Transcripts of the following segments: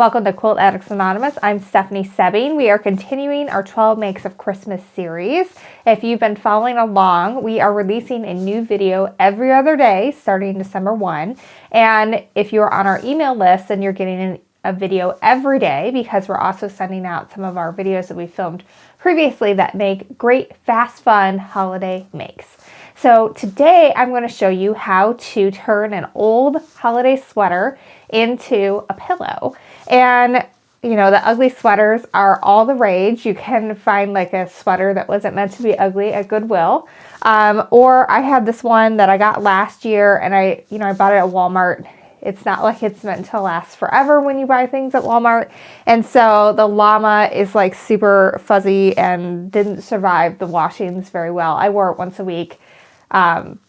Welcome to Quilt Addicts Anonymous. I'm Stephanie Sebbing. We are continuing our 12 Makes of Christmas series. If you've been following along, we are releasing a new video every other day starting December 1. And if you're on our email list, then you're getting a video every day because we're also sending out some of our videos that we filmed previously that make great, fast, fun holiday makes. So today I'm going to show you how to turn an old holiday sweater into a pillow. And you know, the ugly sweaters are all the rage. You can find like a sweater that wasn't meant to be ugly at Goodwill. Or I had this one that I got last year and I bought it at Walmart. It's not like it's meant to last forever when you buy things at Walmart. And so the llama is like super fuzzy and didn't survive the washings very well. I wore it once a week,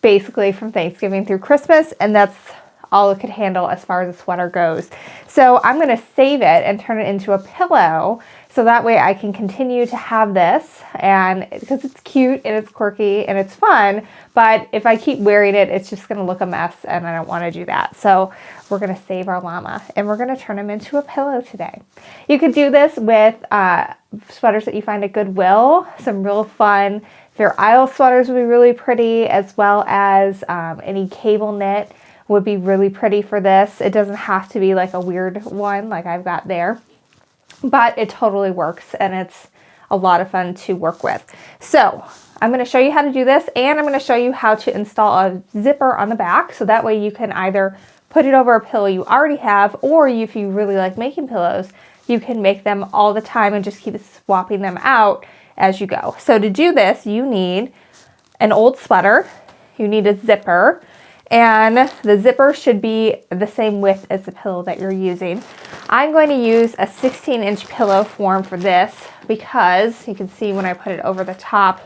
basically from Thanksgiving through Christmas, and that's all it could handle as far as the sweater goes. So I'm going to save it and turn it into a pillow so that way I can continue to have this, and because it's cute and it's quirky and it's fun, but if I keep wearing it, it's just going to look a mess and I don't want to do that. So we're going to save our llama and we're going to turn him into a pillow today. You could do this with sweaters that you find at Goodwill, some real fun Fair Isle sweaters would be really pretty, as well as any cable knit would be really pretty for this. It doesn't have to be like a weird one like I've got there, but it totally works and it's a lot of fun to work with. So I'm going to show you how to do this, and I'm going to show you how to install a zipper on the back, so that way you can either put it over a pillow you already have, or if you really like making pillows, you can make them all the time and just keep swapping them out as you go. So to do this, you need an old sweater, you need a zipper, and the zipper should be the same width as the pillow that you're using. I'm going to use a 16-inch pillow form for this because you can see when I put it over the top,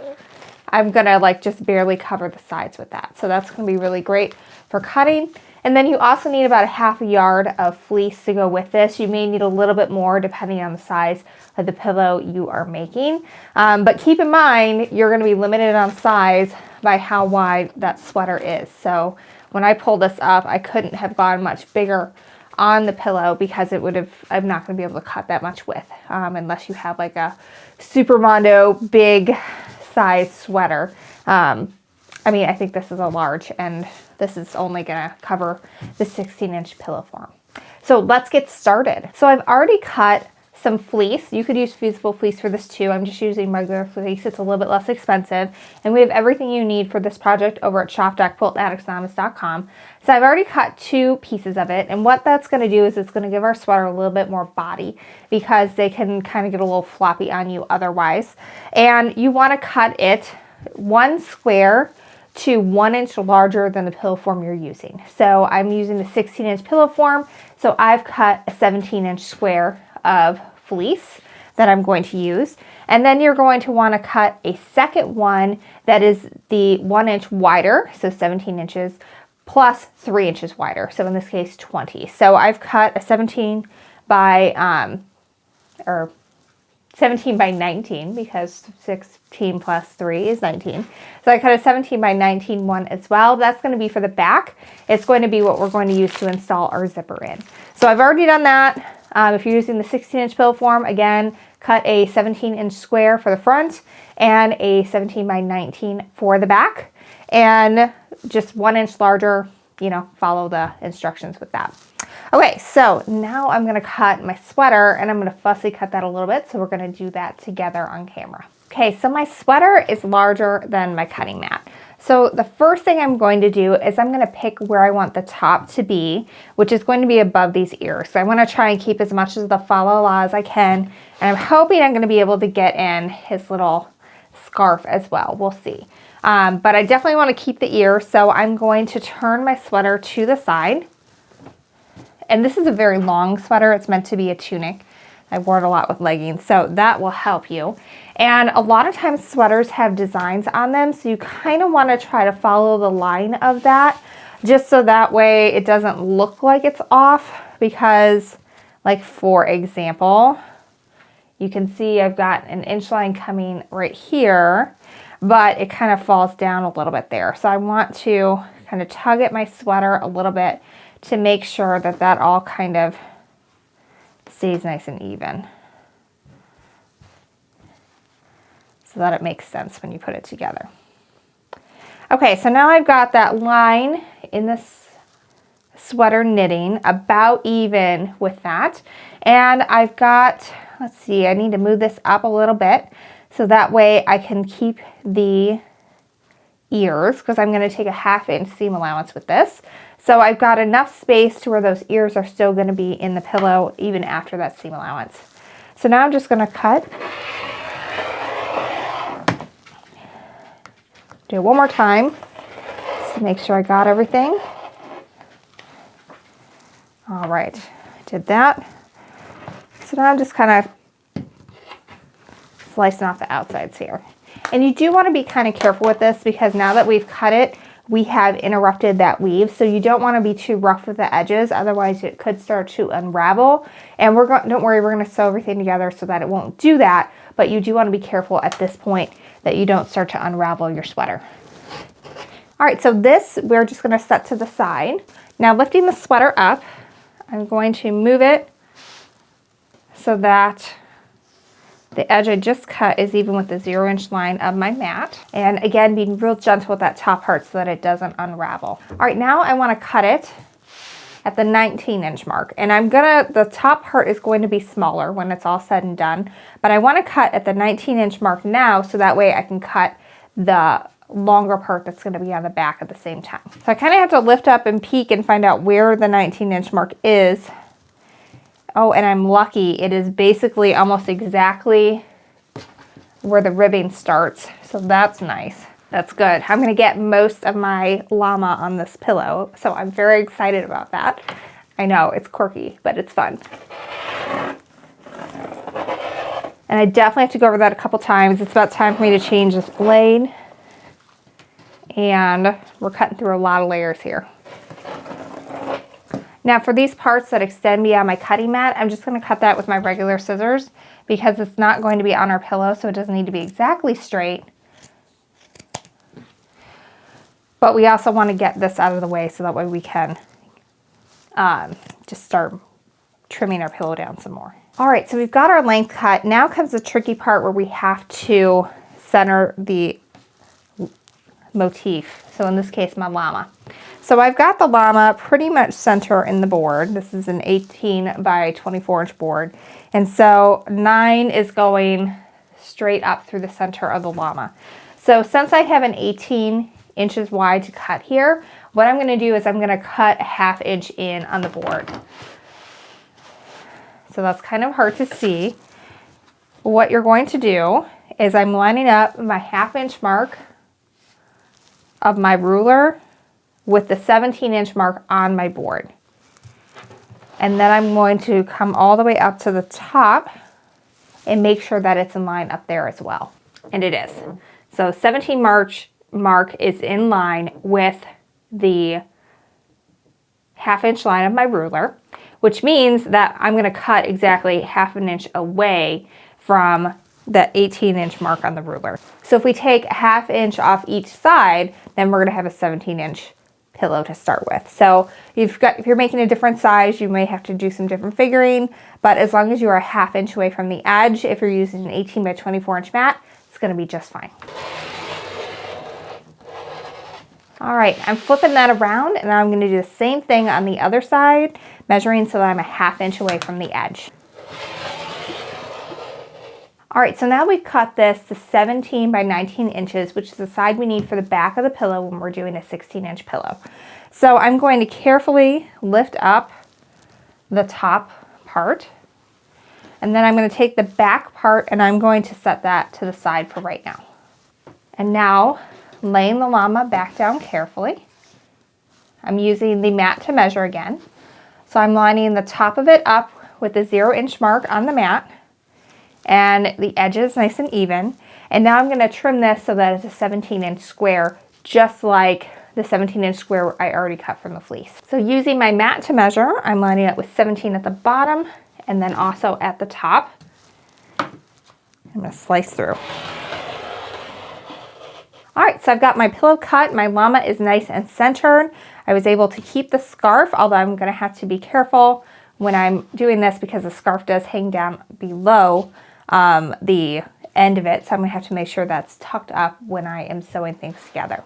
I'm gonna like just barely cover the sides with that. So that's gonna be really great for cutting. And then you also need about a half a yard of fleece to go with this. You may need a little bit more depending on the size of the pillow you are making. But keep in mind, you're gonna be limited on size by how wide that sweater is. So when I pulled this up, I couldn't have gone much bigger on the pillow because I'm not gonna be able to cut that much width unless you have like a Super Mondo big size sweater. I think this is a large, and this is only gonna cover the 16-inch pillow form. So let's get started. So I've already cut some fleece. You could use fusible fleece for this too. I'm just using regular fleece. It's a little bit less expensive. And we have everything you need for this project over at shop.quiltaddictsanonymous.com. So I've already cut 2 pieces of it. And what that's going to do is it's going to give our sweater a little bit more body because they can kind of get a little floppy on you otherwise. And you want to cut it 1 square to 1 inch larger than the pillow form you're using. So I'm using the 16-inch pillow form. So I've cut a 17-inch square of fleece that I'm going to use. And then you're going to want to cut a second one that is the 1 inch wider, so 17 inches, plus 3 inches wider. So in this case, 20. So I've cut a 17 by 19 because 16 plus 3 is 19. So I cut a 17 by 19 one as well. That's going to be for the back. It's going to be what we're going to use to install our zipper in. So I've already done that. If you're using the 16-inch pillow form, again, cut a 17-inch square for the front and a 17 by 19 for the back. And just 1 inch larger, follow the instructions with that. Okay, so now I'm gonna cut my sweater, and I'm gonna fussy cut that a little bit, so we're gonna do that together on camera. Okay, so my sweater is larger than my cutting mat. So the first thing I'm going to do is I'm gonna pick where I want the top to be, which is going to be above these ears. So I wanna try and keep as much of the fa la la as I can, and I'm hoping I'm gonna be able to get in his little scarf as well. We'll see. But I definitely wanna keep the ear, so I'm going to turn my sweater to the side. And this is a very long sweater. It's meant to be a tunic. I wore it a lot with leggings, so that will help you. And a lot of times sweaters have designs on them, so you kind of want to try to follow the line of that, just so that way it doesn't look like it's off, because like for example, you can see I've got an inch line coming right here, but it kind of falls down a little bit there. So I want to kind of tug at my sweater a little bit to make sure that that all kind of stays nice and even, so that it makes sense when you put it together. Okay, so now I've got that line in this sweater knitting about even with that. And I've got, let's see, I need to move this up a little bit so that way I can keep the ears, because I'm going to take a 1/2 inch seam allowance with this. So I've got enough space to where those ears are still going to be in the pillow even after that seam allowance. So now I'm just going to cut. Do it one more time to make sure I got everything. All right, did that. So now I'm just kind of slicing off the outsides here. And you do want to be kind of careful with this, because now that we've cut it, we have interrupted that weave. So you don't want to be too rough with the edges, otherwise it could start to unravel. And don't worry, we're going to sew everything together so that it won't do that. But you do want to be careful at this point that you don't start to unravel your sweater. All right, so this we're just going to set to the side. Now lifting the sweater up, I'm going to move it so that the edge I just cut is even with the 0-inch line of my mat. And again, being real gentle with that top part so that it doesn't unravel. All right, now I want to cut it at the 19-inch mark. And the top part is going to be smaller when it's all said and done. But I want to cut at the 19-inch mark now, so that way I can cut the longer part that's going to be on the back at the same time. So I kind of have to lift up and peek and find out where the 19-inch mark is. Oh, and I'm lucky. It is basically almost exactly where the ribbing starts. So that's nice. That's good. I'm going to get most of my llama on this pillow. So I'm very excited about that. I know it's quirky, but it's fun. And I definitely have to go over that a couple times. It's about time for me to change this blade. And we're cutting through a lot of layers here. Now for these parts that extend beyond my cutting mat, I'm just going to cut that with my regular scissors, because it's not going to be on our pillow, so it doesn't need to be exactly straight. But we also want to get this out of the way so that way we can just start trimming our pillow down some more. All right, so we've got our length cut. Now comes the tricky part where we have to center the motif. So in this case, my llama. So I've got the llama pretty much center in the board. This is an 18 by 24 inch board. And so 9 is going straight up through the center of the llama. So since I have an 18 inches wide to cut here, what I'm going to do is I'm going to cut a 1/2 inch in on the board. So that's kind of hard to see. What you're going to do is I'm lining up my 1/2 inch mark of my ruler with the 17-inch mark on my board. And then I'm going to come all the way up to the top and make sure that it's in line up there as well. And it is. So 17 mark is in line with the 1/2 inch line of my ruler, which means that I'm going to cut exactly 1/2 inch away from the 18-inch mark on the ruler. So if we take 1/2 inch off each side, then we're going to have a 17-inch pillow to start with. So if you're making a different size, you may have to do some different figuring, but as long as you are 1/2 inch away from the edge, if you're using an 18 by 24 inch mat, it's going to be just fine. All right, I'm flipping that around, and I'm going to do the same thing on the other side, measuring so that I'm a 1/2 inch away from the edge. All right, so now we've cut this to 17 by 19 inches, which is the side we need for the back of the pillow when we're doing a 16-inch pillow. So I'm going to carefully lift up the top part, and then I'm going to take the back part and I'm going to set that to the side for right now. And now, laying the llama back down carefully, I'm using the mat to measure again. So I'm lining the top of it up with the 0-inch mark on the mat, and the edges nice and even. And now I'm going to trim this so that it's a 17-inch square, just like the 17-inch square I already cut from the fleece. So using my mat to measure, I'm lining it with 17 at the bottom and then also at the top. I'm going to slice through. All right, so I've got my pillow cut. My llama is nice and centered. I was able to keep the scarf, although I'm going to have to be careful when I'm doing this, because the scarf does hang down below the end of it, so I'm going to have to make sure that's tucked up when I am sewing things together.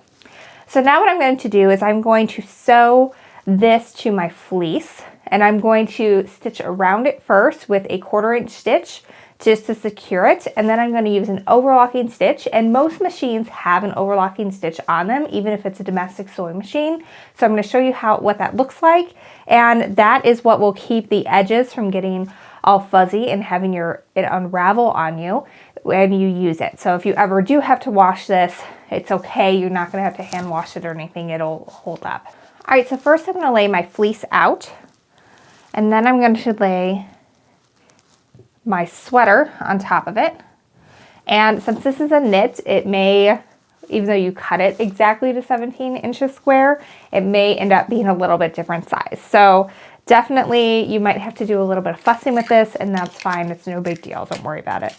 So now what I'm going to do is I'm going to sew this to my fleece, and I'm going to stitch around it first with a 1/4 inch stitch just to secure it, and then I'm going to use an overlocking stitch, and most machines have an overlocking stitch on them, even if it's a domestic sewing machine. So I'm going to show you what that looks like, and that is what will keep the edges from getting all fuzzy and having it unravel on you when you use it. So if you ever do have to wash this, it's okay. You're not going to have to hand wash it or anything. It'll hold up. All right, so first I'm going to lay my fleece out, and then I'm going to lay my sweater on top of it. And since this is a knit, it may, even though you cut it exactly to 17 inches square, it may end up being a little bit different size. So definitely you might have to do a little bit of fussing with this, and that's fine. It's no big deal. Don't worry about it.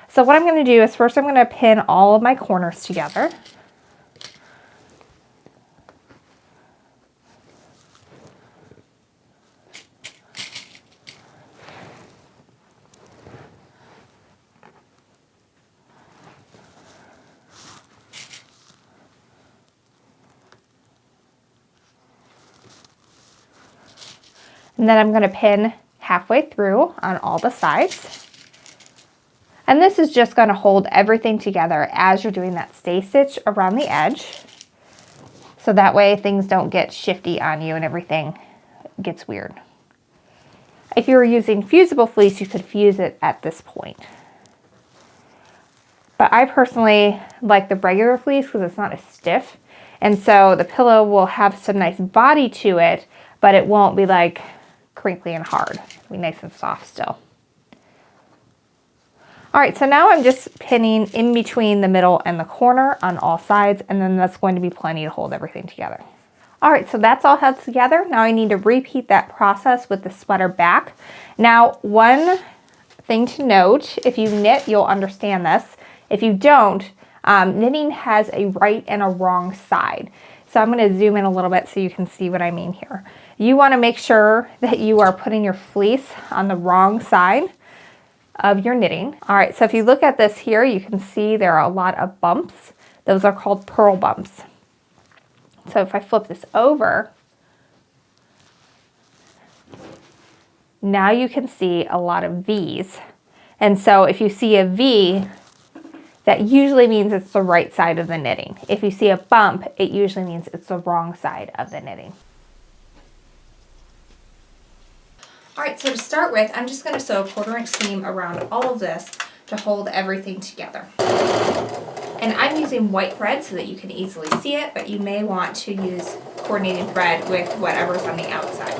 So what I'm going to do is first I'm going to pin all of my corners together. And then I'm going to pin halfway through on all the sides. And this is just going to hold everything together as you're doing that stay stitch around the edge. So that way things don't get shifty on you and everything gets weird. If you were using fusible fleece, you could fuse it at this point. But I personally like the regular fleece because it's not as stiff. And so the pillow will have some nice body to it, but it won't be like crinkly and hard. It'll be nice and soft still. All right, so now I'm just pinning in between the middle and the corner on all sides, and then that's going to be plenty to hold everything together. All right, so that's all held together. Now I need to repeat that process with the sweater back. Now, one thing to note, if you knit, you'll understand this. If you don't, knitting has a right and a wrong side. So I'm going to zoom in a little bit so you can see what I mean here. You want to make sure that you are putting your fleece on the wrong side of your knitting. All right, so if you look at this here, you can see there are a lot of bumps. Those are called purl bumps. So if I flip this over, now you can see a lot of V's. And so if you see a V, that usually means it's the right side of the knitting. If you see a bump, it usually means it's the wrong side of the knitting. All right, so to start with, I'm just going to sew a 1/4 inch seam around all of this to hold everything together. And I'm using white thread so that you can easily see it, but you may want to use coordinating thread with whatever's on the outside.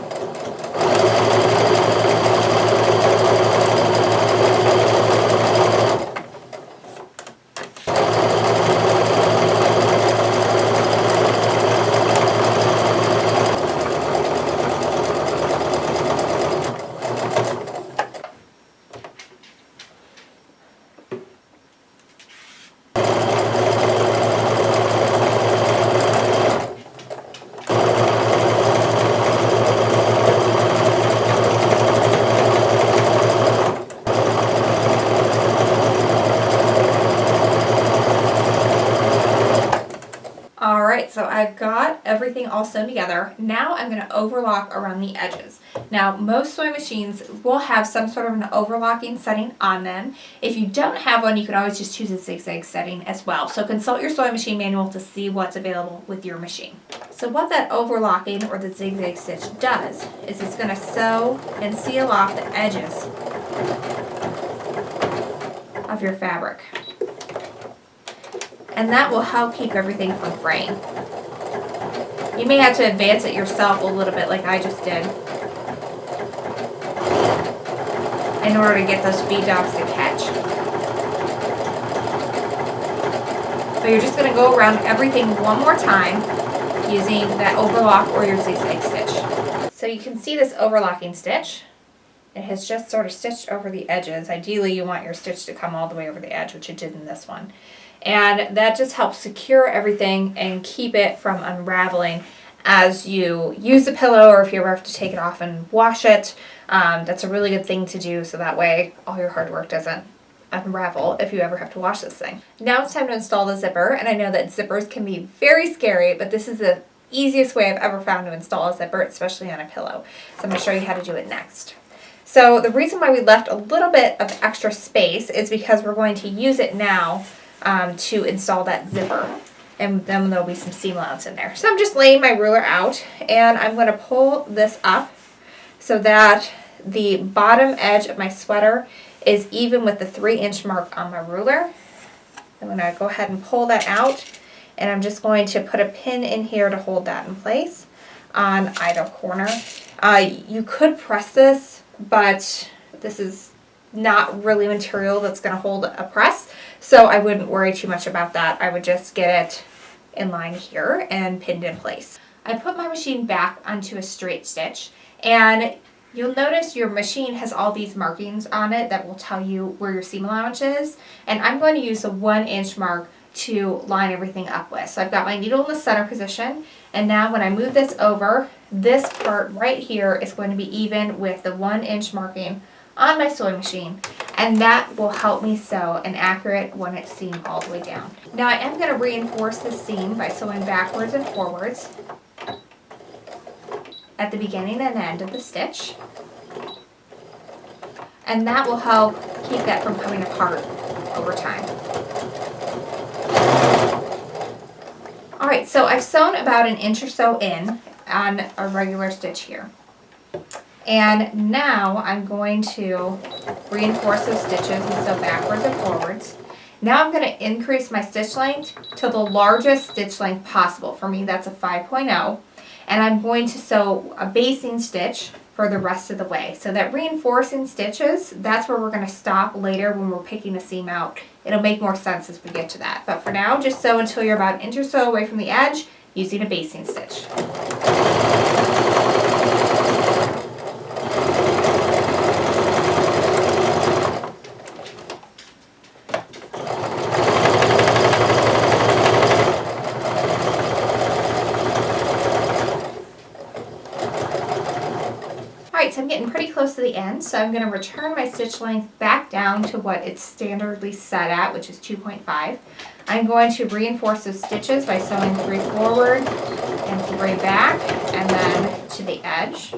So I've got everything all sewn together. Now I'm going to overlock around the edges. Now most sewing machines will have some sort of an overlocking setting on them. If you don't have one, you can always just choose a zigzag setting as well. So consult your sewing machine manual to see what's available with your machine. So what that overlocking or the zigzag stitch does is it's going to sew and seal off the edges of your fabric. And that will help keep everything from fraying. You may have to advance it yourself a little bit like I just did in order to get those feed dogs to catch. But you're just going to go around everything one more time using that overlock or your zigzag stitch. So you can see this overlocking stitch. It has just sort of stitched over the edges. Ideally you want your stitch to come all the way over the edge, which it did in this one. And that just helps secure everything and keep it from unraveling as you use the pillow, or if you ever have to take it off and wash it. That's a really good thing to do, so that way all your hard work doesn't unravel if you ever have to wash this thing. Now it's time to install the zipper, and I know that zippers can be very scary, but this is the easiest way I've ever found to install a zipper, especially on a pillow. So I'm going to show you how to do it next. So the reason why we left a little bit of extra space is because we're going to use it now to install that zipper. And then there'll be some seam allowance in there. So I'm just laying my ruler out, and I'm going to pull this up so that the bottom edge of my sweater is even with the 3-inch mark on my ruler. I'm going to go ahead and pull that out, and I'm just going to put a pin in here to hold that in place on either corner. You could press this, but this is not really material that's going to hold a press, so I wouldn't worry too much about that. I would just get it in line here and pinned in place. I put my machine back onto a straight stitch, and you'll notice your machine has all these markings on it that will tell you where your seam allowance is, and I'm going to use the 1-inch mark to line everything up with. So I've got my needle in the center position, and now when I move this over, this part right here is going to be even with the 1-inch marking on my sewing machine, and that will help me sew an accurate 1-inch seam all the way down. Now I am going to reinforce this seam by sewing backwards and forwards at the beginning and end of the stitch, and that will help keep that from coming apart over time. Alright, so I've sewn about 1 inch or so in on a regular stitch here. And now I'm going to reinforce those stitches and sew backwards and forwards. Now I'm going to increase my stitch length to the largest stitch length possible. For me, that's a 5.0. And I'm going to sew a basting stitch for the rest of the way. So that reinforcing stitches, that's where we're going to stop later when we're picking the seam out. It'll make more sense as we get to that. But for now, just sew until you're about 1 inch or so away from the edge using a basting stitch. Alright, so I'm getting pretty close to the end, so I'm going to return my stitch length back down to what it's standardly set at, which is 2.5. I'm going to reinforce those stitches by sewing 3 forward and 3 back, and then to the edge.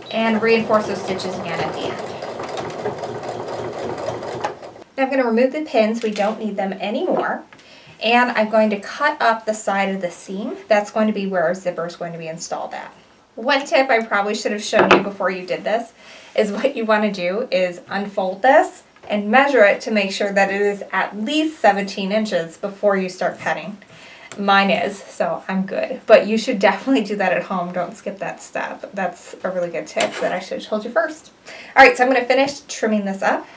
And reinforce those stitches again at the end. Now I'm going to remove the pins, we don't need them anymore. And I'm going to cut up the side of the seam. That's going to be where our zipper is going to be installed at. One tip I probably should have shown you before you did this is what you want to do is unfold this and measure it to make sure that it is at least 17 inches before you start cutting. Mine is, so I'm good. But you should definitely do that at home. Don't skip that step. That's a really good tip that I should have told you first. Alright, so I'm going to finish trimming this up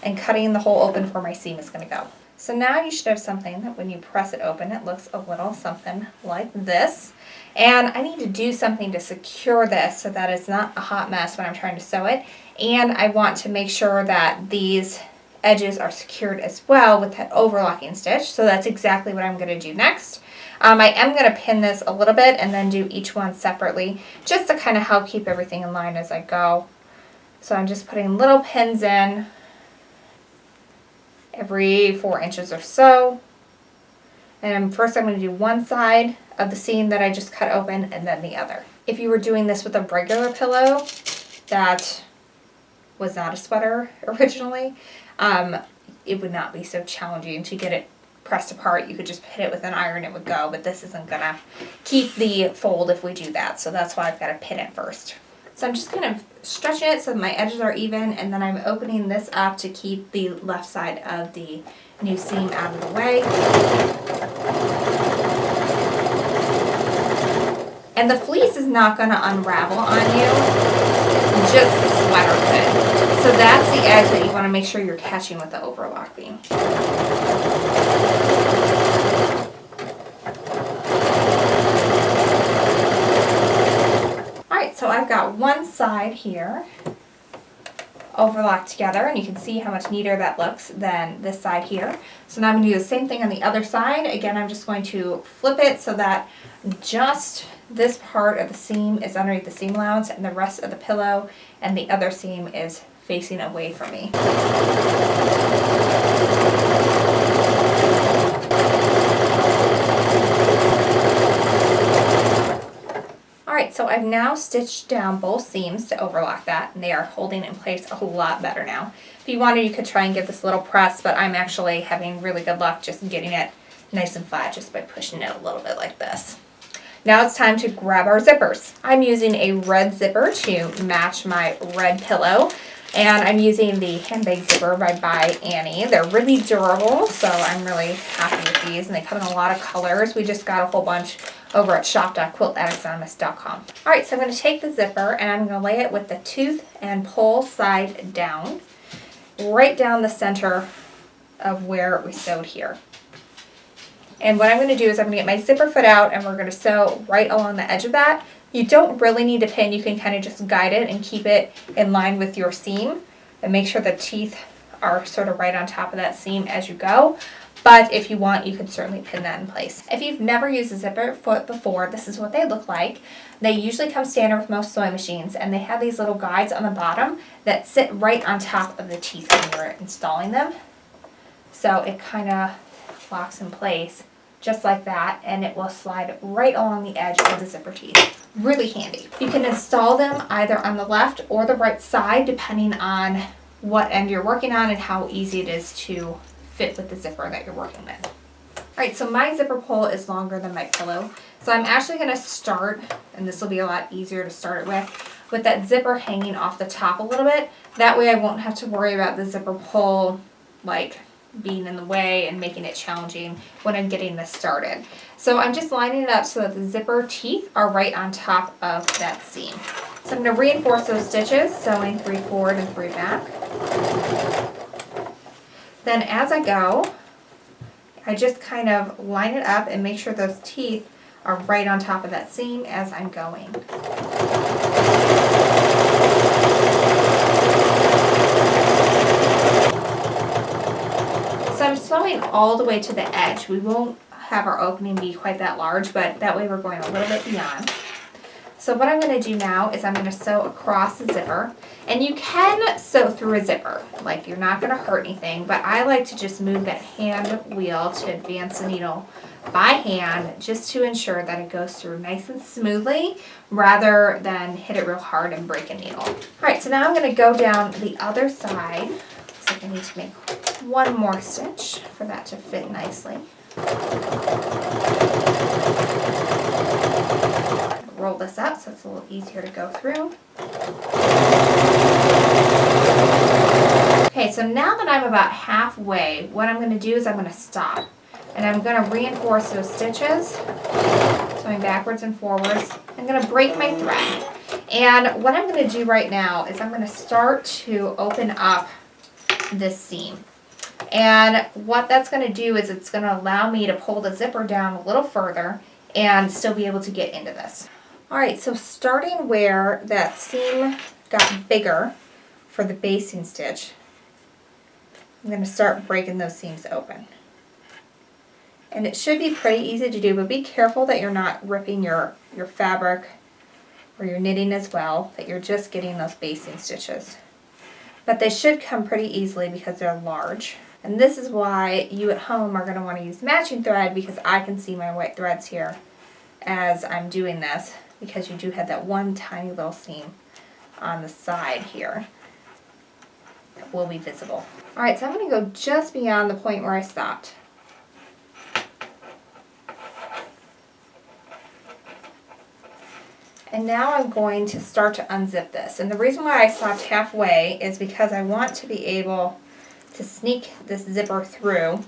and cutting the hole open where my seam is going to go. So now you should have something that when you press it open, it looks a little something like this. And I need to do something to secure this so that it's not a hot mess when I'm trying to sew it. And I want to make sure that these edges are secured as well with that overlocking stitch. So that's exactly what I'm going to do next. I am going to pin this a little bit and then do each one separately just to kind of help keep everything in line as I go. So I'm just putting little pins in every 4 inches or so. And first I'm going to do one side of the seam that I just cut open and then the other. If you were doing this with a regular pillow that was not a sweater originally, it would not be so challenging to get it pressed apart. You could just hit it with an iron, it would go, but this isn't going to keep the fold if we do that. So that's why I've got to pin it first. So I'm just kind of stretching it so my edges are even, and then I'm opening this up to keep the left side of the new seam out of the way. And the fleece is not going to unravel on you, just the sweater could. So that's the edge that you want to make sure you're catching with the overlocking. So I've got one side here overlocked together, and you can see how much neater that looks than this side here. So now I'm going to do the same thing on the other side. Again, I'm just going to flip it so that just this part of the seam is underneath the seam allowance and the rest of the pillow and the other seam is facing away from me. Alright, so I've now stitched down both seams to overlock that, and they are holding in place a lot better now. If you wanted, you could try and give this a little press, but I'm actually having really good luck just getting it nice and flat just by pushing it a little bit like this. Now it's time to grab our zippers. I'm using a red zipper to match my red pillow, and I'm using the handbag zipper by Annie. They're really durable, so I'm really happy with these, and they come in a lot of colors. We just got a whole bunch over at shop.quiltaddictsanonymous.com. Alright, so I'm going to take the zipper and I'm going to lay it with the tooth and pull side down, right down the center of where we sewed here. And what I'm going to do is I'm going to get my zipper foot out and we're going to sew right along the edge of that. You don't really need to pin, you can kind of just guide it and keep it in line with your seam and make sure the teeth are sort of right on top of that seam as you go. But if you want, you can certainly pin that in place. If you've never used a zipper foot before, this is what they look like. They usually come standard with most sewing machines, and they have these little guides on the bottom that sit right on top of the teeth when you're installing them. So it kind of locks in place just like that, and it will slide right along the edge of the zipper teeth. Really handy. You can install them either on the left or the right side, depending on what end you're working on and how easy it is to fit with the zipper that you're working with. Alright, so my zipper pull is longer than my pillow. So I'm actually going to start, and this will be a lot easier to start it with that zipper hanging off the top a little bit. That way I won't have to worry about the zipper pull like being in the way and making it challenging when I'm getting this started. So I'm just lining it up so that the zipper teeth are right on top of that seam. So I'm going to reinforce those stitches, sewing 3 forward and 3 back. Then as I go, I just kind of line it up and make sure those teeth are right on top of that seam as I'm going. So I'm sewing all the way to the edge. We won't have our opening be quite that large, but that way we're going a little bit beyond. So what I'm going to do now is I'm going to sew across the zipper, and you can sew through a zipper, like you're not going to hurt anything, but I like to just move that hand wheel to advance the needle by hand just to ensure that it goes through nice and smoothly rather than hit it real hard and break a needle. Alright, so now I'm going to go down the other side. So I need to make one more stitch for that to fit nicely. Roll this up so it's a little easier to go through. Okay, so now that I'm about halfway, what I'm going to do is I'm going to stop. And I'm going to reinforce those stitches, sewing backwards and forwards. I'm going to break my thread. And what I'm going to do right now is I'm going to start to open up this seam. And what that's going to do is it's going to allow me to pull the zipper down a little further and still be able to get into this. Alright, so starting where that seam got bigger for the basting stitch, I'm going to start breaking those seams open. And it should be pretty easy to do, but be careful that you're not ripping your fabric or your knitting as well, that you're just getting those basting stitches. But they should come pretty easily because they're large. And this is why you at home are going to want to use matching thread, because I can see my white threads here as I'm doing this, because you do have that one tiny little seam on the side here that will be visible. Alright, so I'm going to go just beyond the point where I stopped. And now I'm going to start to unzip this. And the reason why I stopped halfway is because I want to be able to sneak this zipper through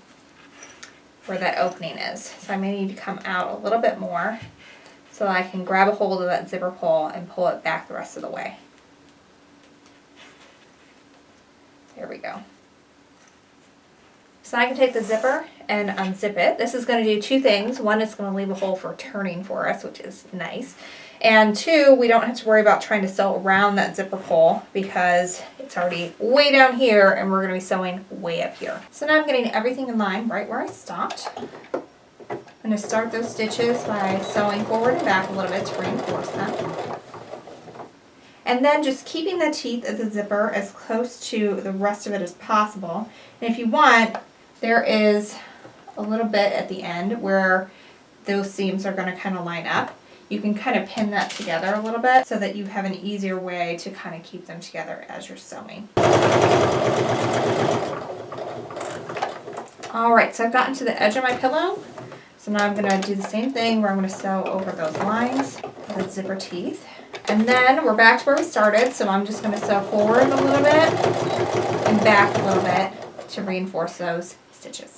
where that opening is. So I may need to come out a little bit more so I can grab a hold of that zipper pull and pull it back the rest of the way. There we go. So I can take the zipper and unzip it. This is going to do two things. One, it's going to leave a hole for turning for us, which is nice. And 2, we don't have to worry about trying to sew around that zipper pull because it's already way down here and we're going to be sewing way up here. So now I'm getting everything in line right where I stopped. I'm going to start those stitches by sewing forward and back a little bit to reinforce them. And then just keeping the teeth of the zipper as close to the rest of it as possible. And if you want, there is a little bit at the end where those seams are going to kind of line up. You can kind of pin that together a little bit so that you have an easier way to kind of keep them together as you're sewing. Alright, so I've gotten to the edge of my pillow. So now I'm going to do the same thing where I'm going to sew over those lines, the zipper teeth. And then we're back to where we started, so I'm just going to sew forward a little bit and back a little bit to reinforce those stitches.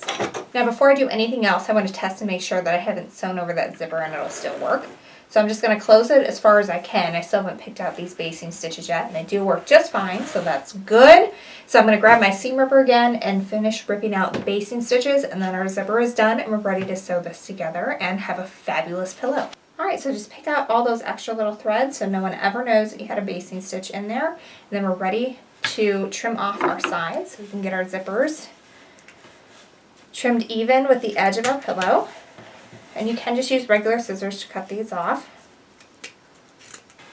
Now before I do anything else, I want to test and make sure that I haven't sewn over that zipper and it'll still work. So I'm just going to close it as far as I can. I still haven't picked out these basting stitches yet, and they do work just fine, so that's good. So I'm going to grab my seam ripper again and finish ripping out the basting stitches, and then our zipper is done and we're ready to sew this together and have a fabulous pillow. Alright, so just pick out all those extra little threads so no one ever knows that you had a basting stitch in there. And then we're ready to trim off our sides so we can get our zippers trimmed even with the edge of our pillow. And you can just use regular scissors to cut these off.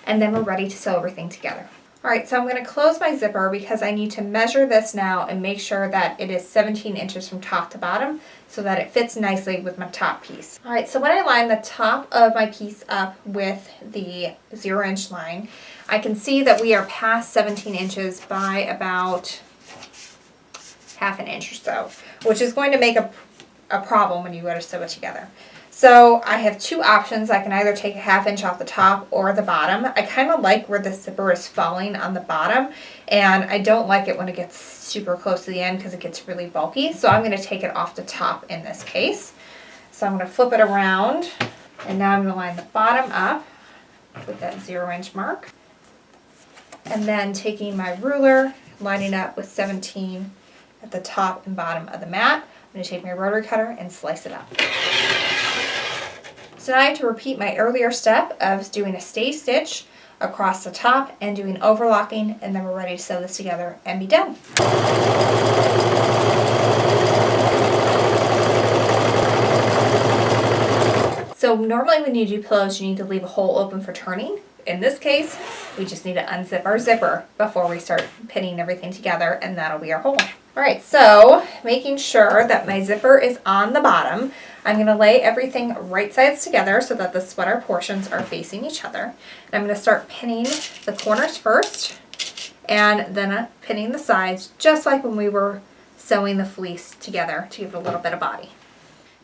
And then we're ready to sew everything together. Alright, so I'm going to close my zipper because I need to measure this now and make sure that it is 17 inches from top to bottom so that it fits nicely with my top piece. Alright, so when I line the top of my piece up with the 0-inch line, I can see that we are past 17 inches by about half an inch or so, which is going to make a problem when you go to sew it together. So I have 2 options. I can either take a ½ inch off the top or the bottom. I kind of like where the zipper is falling on the bottom, and I don't like it when it gets super close to the end because it gets really bulky. So I'm going to take it off the top in this case. So I'm going to flip it around, and now I'm going to line the bottom up with that 0-inch mark. And then taking my ruler, lining up with 17 at the top and bottom of the mat, I'm going to take my rotary cutter and slice it up. So now I have to repeat my earlier step of doing a stay stitch across the top and doing overlocking, and then we're ready to sew this together and be done. So normally when you do pillows, you need to leave a hole open for turning. In this case, we just need to unzip our zipper before we start pinning everything together, and that'll be our hole. Alright, so making sure that my zipper is on the bottom, I'm going to lay everything right sides together so that the sweater portions are facing each other. And I'm going to start pinning the corners first, and then pinning the sides just like when we were sewing the fleece together to give it a little bit of body.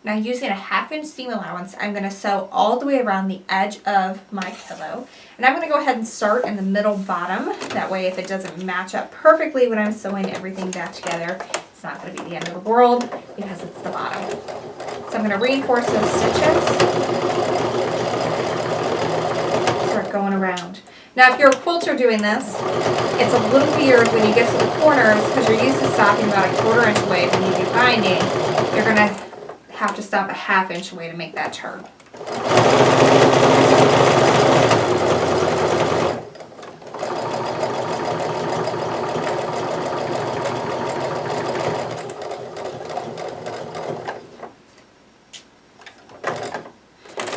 Now using a ½ inch seam allowance, I'm going to sew all the way around the edge of my pillow. And I'm going to go ahead and start in the middle bottom. That way if it doesn't match up perfectly when I'm sewing everything back together, it's not going to be the end of the world because it's the bottom. So I'm going to reinforce those stitches. Start going around. Now if you're a quilter doing this, it's a little weird when you get to the corners because you're used to stopping about a ½ inch away when you do binding. You're going to have to stop a ½ inch away to make that turn.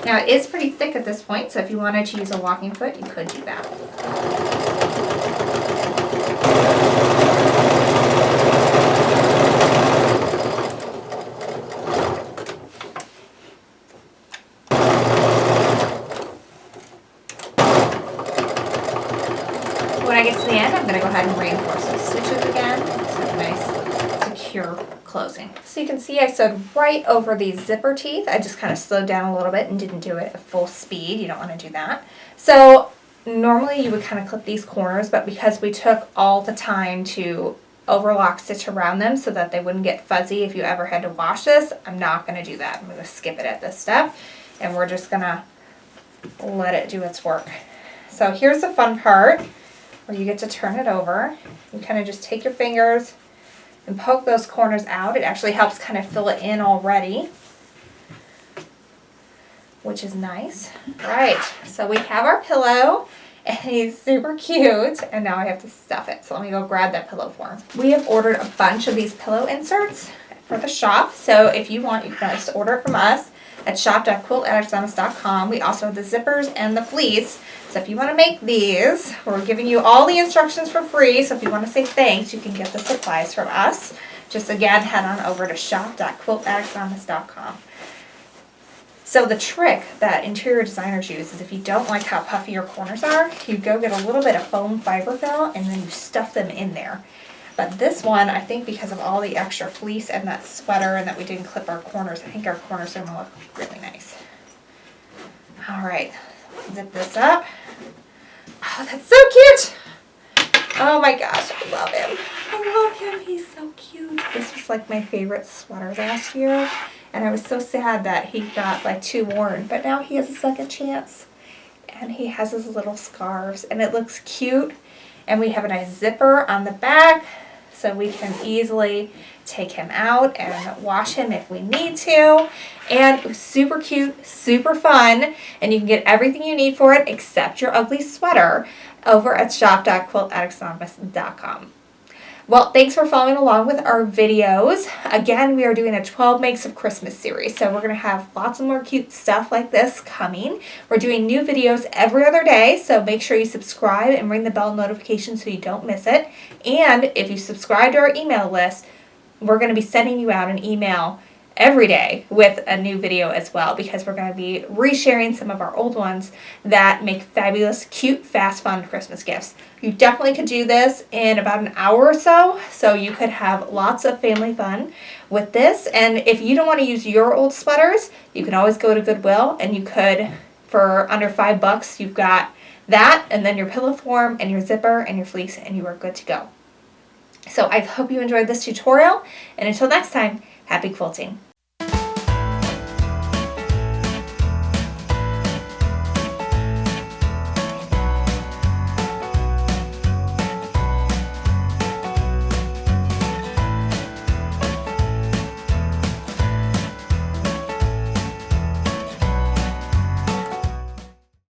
Now it is pretty thick at this point, so if you wanted to use a walking foot, you could do that. When I get to the end, I'm going to go ahead and reinforce those stitches again. So a nice, secure closing. So you can see I sewed right over these zipper teeth. I just kind of slowed down a little bit and didn't do it at full speed. You don't want to do that. So normally you would kind of clip these corners, but because we took all the time to overlock stitch around them so that they wouldn't get fuzzy if you ever had to wash this, I'm not going to do that. I'm going to skip it at this step, and we're just going to let it do its work. So here's the fun part, where you get to turn it over. You kind of just take your fingers and poke those corners out. It actually helps kind of fill it in already. which is nice. All right, so we have our pillow, and he's super cute, and now I have to stuff it. So let me go grab that pillow for him. We have ordered a bunch of these pillow inserts for the shop, so if you want, you can just order it from us at shop.quiltaddictsanonymous.com. We also have the zippers and the fleece. So if you want to make these, we're giving you all the instructions for free. So if you want to say thanks, you can get the supplies from us. Just again, head on over to shop.quiltaddictsanonymous.com. So the trick that interior designers use is if you don't like how puffy your corners are, you go get a little bit of foam fiberfill and then you stuff them in there. But this one, I think because of all the extra fleece and that sweater and that we didn't clip our corners, I think our corners are going to look really nice. All right, zip this up. Oh, that's so cute. Oh my gosh, I love him. I love him. He's so cute. This was like my favorite sweater last year. And I was so sad that he got like too worn. But now he has a second chance. And he has his little scarves. And it looks cute. And we have a nice zipper on the back, so we can easily take him out and wash him if we need to. And it was super cute, super fun, and you can get everything you need for it except your ugly sweater over at shop.quiltaddictsanonymous.com. Well, thanks for following along with our videos. Again, we are doing a 12 Makes of Christmas series, so we're going to have lots of more cute stuff like this coming. We're doing new videos every other day, so make sure you subscribe and ring the bell notification so you don't miss it. And if you subscribe to our email list, we're going to be sending you out an email every day with a new video as well, because we're going to be resharing some of our old ones that make fabulous, cute, fast, fun Christmas gifts. You definitely could do this in about an hour or so you could have lots of family fun with this. And if you don't want to use your old sweaters, you can always go to Goodwill, and you could, for under $5, you've got that, and then your pillow form, and your zipper, and your fleece, and you are good to go. So I hope you enjoyed this tutorial, and until next time, happy quilting.